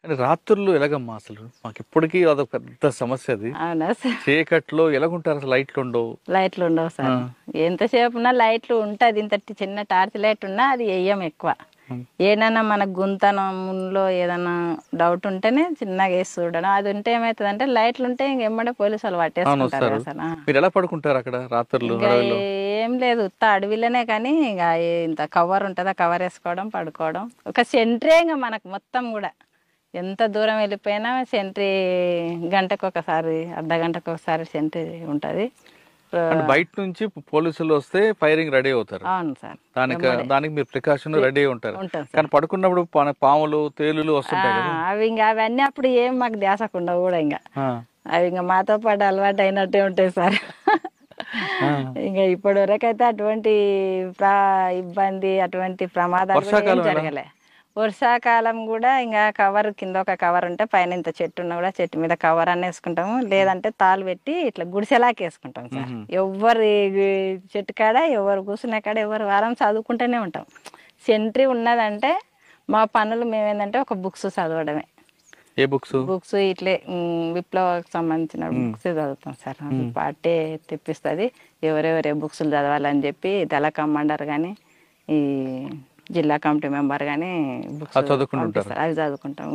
కానీ రాత్రుల్లో ఎలాగమ్మా అసలు? మాకిప్పటికీ అదొక పెద్ద సమస్య అది. అవునా సార్? చీకట్లో ఎలాగుంటారు అసలు? లైట్లు ఉండవు. లైట్లు ఉండవు సార్. ఎంతసేపు ఉన్నా లైట్లు ఉంటుంది. ఇంత చిన్న టార్చ్ లైట్ ఉన్నా అది వెయ్యం ఎక్కువ. ఏదైనా మనకు గుంతనంలో ఏదైనా డౌట్ ఉంటేనే చిన్నగా వేసి చూడడం. అది ఉంటే ఏమవుతుంది అంటే లైట్లు ఉంటే ఇంకెమ్మడే పోలీసు వాళ్ళు పట్టేసుకుంటారు కదా సార్. మీరు ఎలా పడుకుంటారు అక్కడ రాత్రులు ఇంకా అడవిలో? ఏం లేదు, ఉత్త అడవిలోనే. కానీ ఇంకా ఇంత కవర్ ఉంటుంది, ఆ కవర్ వేసుకోవడం, పడుకోవడం. ఒక సెంట్రీ ఇంకా మనకు మొత్తం కూడా ఎంత దూరం వెళ్ళిపోయినా సెంట్రీ గంటకు ఒకసారి, అర్ధ గంటకు ఒకసారి సెంట్రీ ఉంటుంది. అంటే బయట నుంచి పోలీసులు వస్తే ఫైరింగ్ రెడీ అవుతారు. అవును సార్. దానికి మీరు ప్రికాషన్ రెడీ ఉంటారు. ఉంటాం సార్. కానీ పడుకున్నప్పుడు పాములు తేలులు వస్తుంటాయి కదా. అవి ఇంకా అవన్నీ అప్పుడు ఏం మాకు ధ్యాసకుండా కూడా ఇంకా అవి ఇంకా మాతో పాటు అలవాటు అయినట్టే ఉంటాయి సార్. ఇంకా ఇప్పటి వరకు అయితే అటువంటి ఇబ్బంది, అటువంటి ప్రమాదాలు కూడా ఏం జరగలే. వర్షాకాలం కూడా ఇంకా కవర్ కింద ఒక కవర్ ఉంటే పైన ఇంత చెట్టు ఉన్నా కూడా చెట్టు మీద కవర్ అన్న వేసుకుంటాము. లేదంటే తాళ్ళు పెట్టి ఇట్లా గుడిసెలాకి వేసుకుంటాం సార్. ఎవరు చెట్టు కాడ, ఎవరు కూర్చునే కాడ, ఎవరు వారం చదువుకుంటూనే ఉంటాం. సెంట్రీ ఉన్నదంటే మా పనులు మేమేందంటే ఒక బుక్స్ చదవడమే. ఏ బుక్స్? బుక్స్ ఇట్లే విప్లవానికి సంబంధించిన బుక్స్ చదువుతాం సార్. పార్టీ తెప్పిస్తుంది ఎవరెవరు ఏ బుక్స్లు చదవాలని చెప్పి దళ కమాండర్ కానీ ఈ జిల్లా కమిటీ మెంబర్ కానీ బుక్స్ చదువుకుంటాం. అవి చదువుకుంటాం.